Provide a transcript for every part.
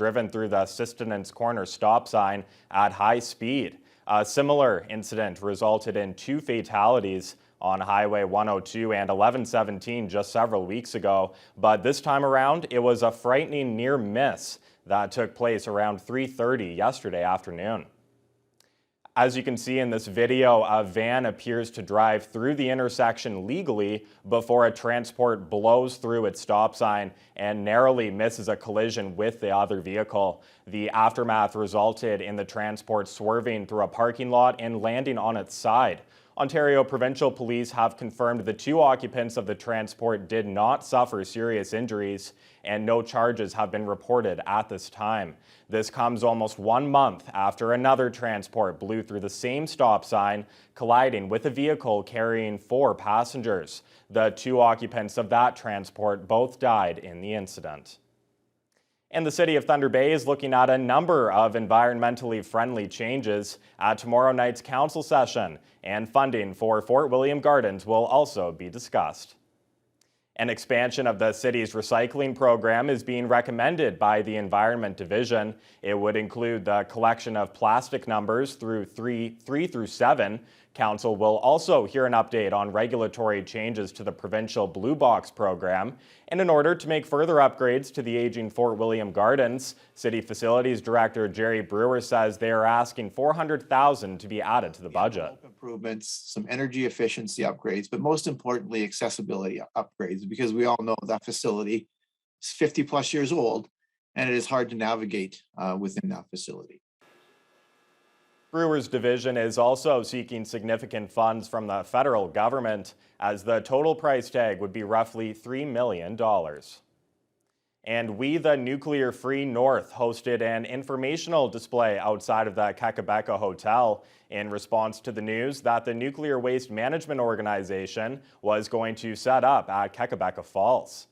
driven through the Sistinance Corner stop sign at high speed. A similar incident resulted in 2 fatalities on Highway 102 and 1117 just several weeks ago, but this time around it was a frightening near miss that took place around 3:30 yesterday afternoon. As you can see in this video, a van appears to drive through the intersection legally before a transport blows through its stop sign and narrowly misses a collision with the other vehicle. The aftermath resulted in the transport swerving through a parking lot and landing on its side. Ontario Provincial Police have confirmed the 2 occupants of the transport did not suffer serious injuries, and no charges have been reported at this time. This comes almost 1 month after another transport blew through the same stop sign, colliding with a vehicle carrying 4 passengers. The 2 occupants of that transport both died in the incident. And the City of Thunder Bay is looking at a number of environmentally friendly changes at tomorrow night's council session, and funding for Fort William Gardens will also be discussed. An expansion of the city's recycling program is being recommended by the Environment Division. It would include the collection of plastic numbers through 3 through 7. Council will also hear an update on regulatory changes to the provincial Blue Box program. And in order to make further upgrades to the aging Fort William Gardens, City Facilities Director Jerry Brewer says they are asking $400,000 to be added to the budget. Improvements, some energy efficiency upgrades, but most importantly, accessibility upgrades, because we all know that facility is 50 plus years old and it is hard to navigate within that facility. Brewer's division is also seeking significant funds from the federal government, as the total price tag would be roughly $3 million. And We the Nuclear Free North hosted an informational display outside of the Kakabeka Hotel in response to the news that the Nuclear Waste Management Organization was going to set up at Kakabeka Falls.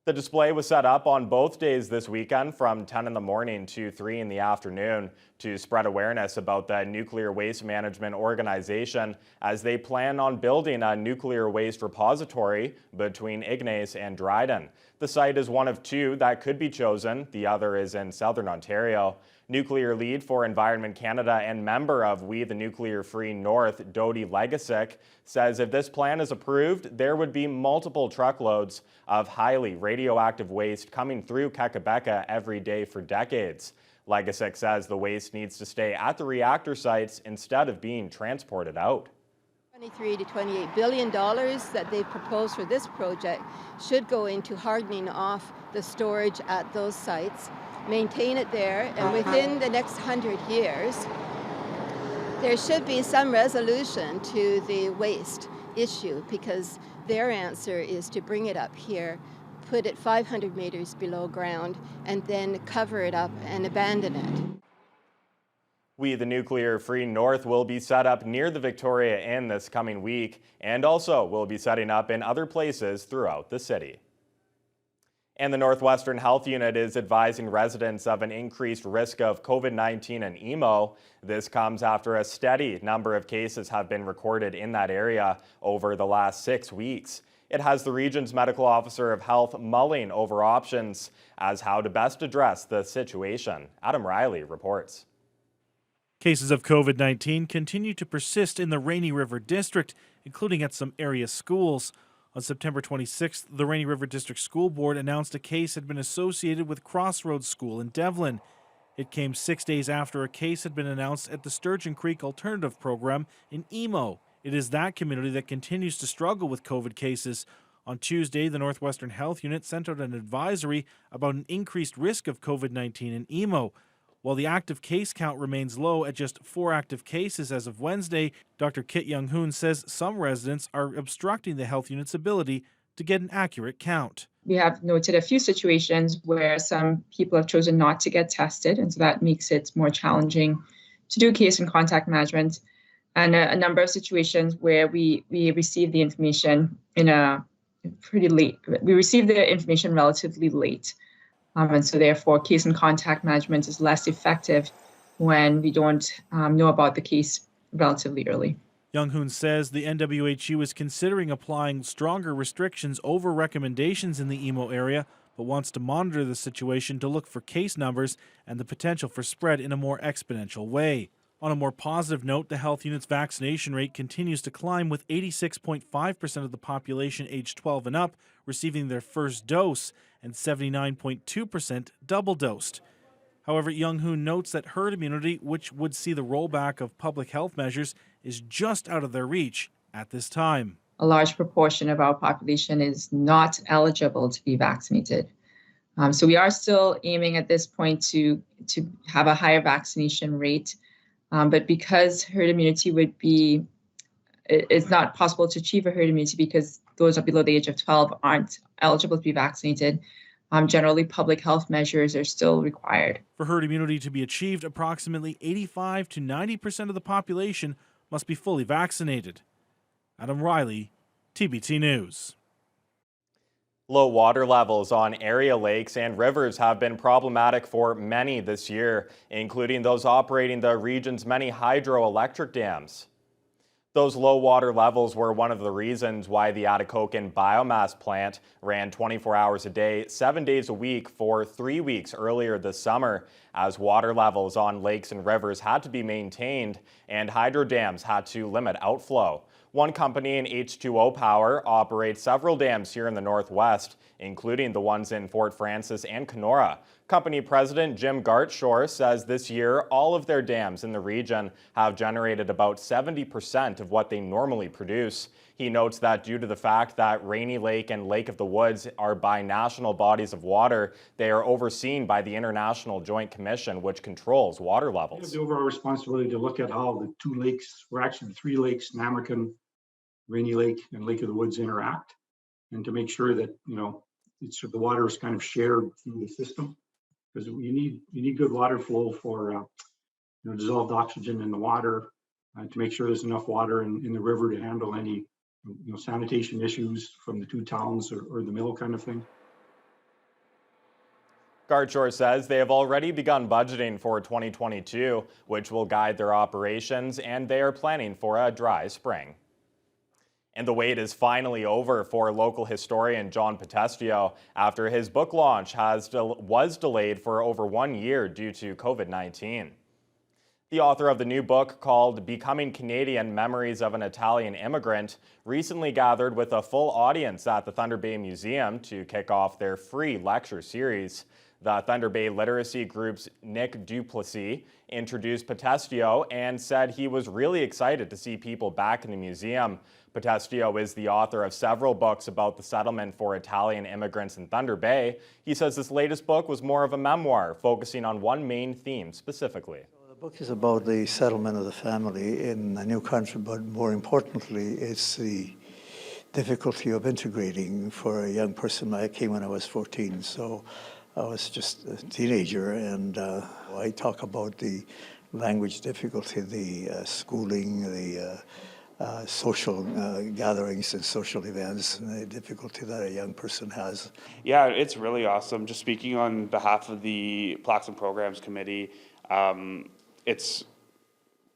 The display was set up on both days this weekend from 10 in the morning to 3 in the afternoon to spread awareness about the Nuclear Waste Management Organization, as they plan on building a nuclear waste repository between Ignace and Dryden. The site is one of 2 that could be chosen. The other is in Southern Ontario. Nuclear lead for Environment Canada and member of We the Nuclear Free North, Dodie Legasic, says if this plan is approved, there would be multiple truckloads of highly radioactive waste coming through Kakabeka every day for decades. Legasic says the waste needs to stay at the reactor sites instead of being transported out. $23 to $28 billion that they've proposed for this project should go into hardening off the storage at those sites, maintain it there, and within the next 100 years, there should be some resolution to the waste issue, because their answer is to bring it up here, put it 500 meters below ground, and then cover it up and abandon it. We the Nuclear Free North will be set up near the Victoria Inn this coming week, and also will be setting up in other places throughout the city. And the Northwestern Health Unit is advising residents of an increased risk of COVID-19 and emo. This comes after a steady number of cases have been recorded in that area over the last 6 weeks. It has the region's medical officer of health mulling over options as how to best address the situation. Adam Riley reports. Cases of COVID-19 continue to persist in the Rainy River District, including at some area schools. On September 26th, the Rainy River District School Board announced a case had been associated with Crossroads School in Devlin. It came 6 days after a case had been announced at the Sturgeon Creek Alternative Program in Emo. It is that community that continues to struggle with COVID cases. On Tuesday, the Northwestern Health Unit sent out an advisory about an increased risk of COVID-19 in Emo. While the active case count remains low at just 4 active cases as of Wednesday, Dr. Kit Young-Hoon says some residents are obstructing the health unit's ability to get an accurate count. We have noted a few situations where some people have chosen not to get tested, and so that makes it more challenging to do case and contact management. And a number of situations where we receive the information in a pretty late. We receive the information relatively late. And so therefore, case and contact management is less effective when we don't know about the case relatively early. Young-Hoon says the NWHU is considering applying stronger restrictions over recommendations in the Emo area, but wants to monitor the situation to look for case numbers and the potential for spread in a more exponential way. On a more positive note, the health unit's vaccination rate continues to climb, with 86.5% of the population aged 12 and up receiving their first dose and 79.2% double-dosed. However, Young Hoon notes that herd immunity, which would see the rollback of public health measures, is just out of their reach at this time. A large proportion of our population is not eligible to be vaccinated. So we are still aiming at this point to have a higher vaccination rate. But because herd immunity it's not possible to achieve a herd immunity because those below the age of 12 aren't eligible to be vaccinated, generally public health measures are still required. For herd immunity to be achieved, approximately 85 to 90% of the population must be fully vaccinated. Adam Riley, TBT News. Low water levels on area lakes and rivers have been problematic for many this year, including those operating the region's many hydroelectric dams. Those low water levels were one of the reasons why the Atikokan biomass plant ran 24 hours a day, 7 days a week for 3 weeks earlier this summer, as water levels on lakes and rivers had to be maintained and hydro dams had to limit outflow. One company in H2O Power operates several dams here in the Northwest, including the ones in Fort Frances and Kenora. Company President Jim Gartshore says this year all of their dams in the region have generated about 70% of what they normally produce. He notes that due to the fact that Rainy Lake and Lake of the Woods are binational bodies of water, they are overseen by the International Joint Commission, which controls water We have levels. the overall responsibility to look at how the two lakes, or actually the three lakes, Namakan, Rainy Lake, and Lake of the Woods interact, and to make sure that the water is kind of shared through the system, because you need good water flow for dissolved oxygen in the water, to make sure there's enough water in the river to handle any sanitation issues from the two towns or the mill kind of thing. Gartshore says they have already begun budgeting for 2022, which will guide their operations, and they are planning for a dry spring. And the wait is finally over for local historian John Potestio after his book launch was delayed for over 1 year due to COVID-19. The author of the new book, called Becoming Canadian: Memories of an Italian Immigrant, recently gathered with a full audience at the Thunder Bay Museum to kick off their free lecture series. The Thunder Bay Literacy Group's Nick Duplessis introduced Potestio and said he was really excited to see people back in the museum. Potestio is the author of several books about the settlement for Italian immigrants in Thunder Bay. He says this latest book was more of a memoir, focusing on one main theme specifically. The book is about the settlement of the family in a new country, but more importantly, it's the difficulty of integrating for a young person. I came when I was 14, so I was just a teenager, and I talk about the language difficulty, the schooling, the social gatherings and social events, and the difficulty that a young person has. Yeah, it's really awesome. Just speaking on behalf of the Plaques and Programs Committee, it's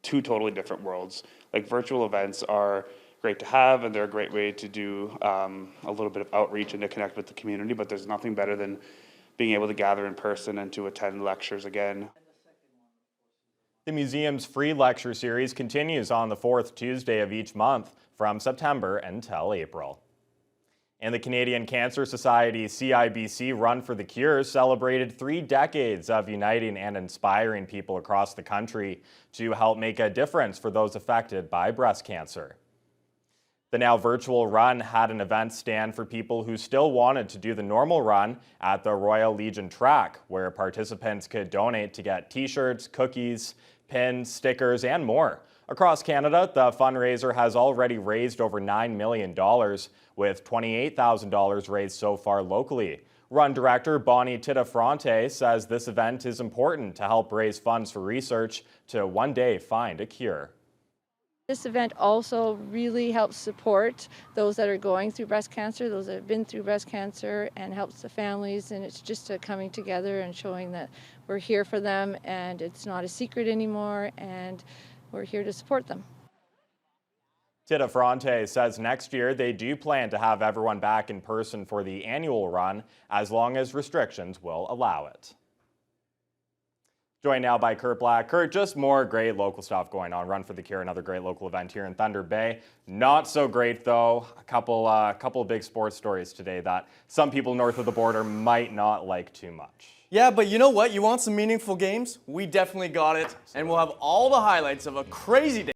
two totally different worlds. Like, virtual events are great to have, and they're a great way to do a little bit of outreach and to connect with the community, but there's nothing better than being able to gather in person and to attend lectures again. The museum's free lecture series continues on the fourth Tuesday of each month from September until April. And the Canadian Cancer Society CIBC Run for the Cure celebrated 3 decades of uniting and inspiring people across the country to help make a difference for those affected by breast cancer. The now virtual run had an event stand for people who still wanted to do the normal run at the Royal Legion track, where participants could donate to get t-shirts, cookies, pins, stickers, and more. Across Canada, the fundraiser has already raised over $9 million, with $28,000 raised so far locally. Run director Bonnie Titafronte says this event is important to help raise funds for research to one day find a cure. This event also really helps support those that are going through breast cancer, those that have been through breast cancer, and helps the families. And it's just a coming together and showing that we're here for them and it's not a secret anymore, and we're here to support them. Tita Fronte says next year they do plan to have everyone back in person for the annual run as long as restrictions will allow it. Joined now by Kurt Black. Kurt, just more great local stuff going on. Run for the Cure, another great local event here in Thunder Bay. Not so great, though. A couple of big sports stories today that some people north of the border might not like too much. Yeah, but you know what? You want some meaningful games? We definitely got it. And we'll have all the highlights of a crazy day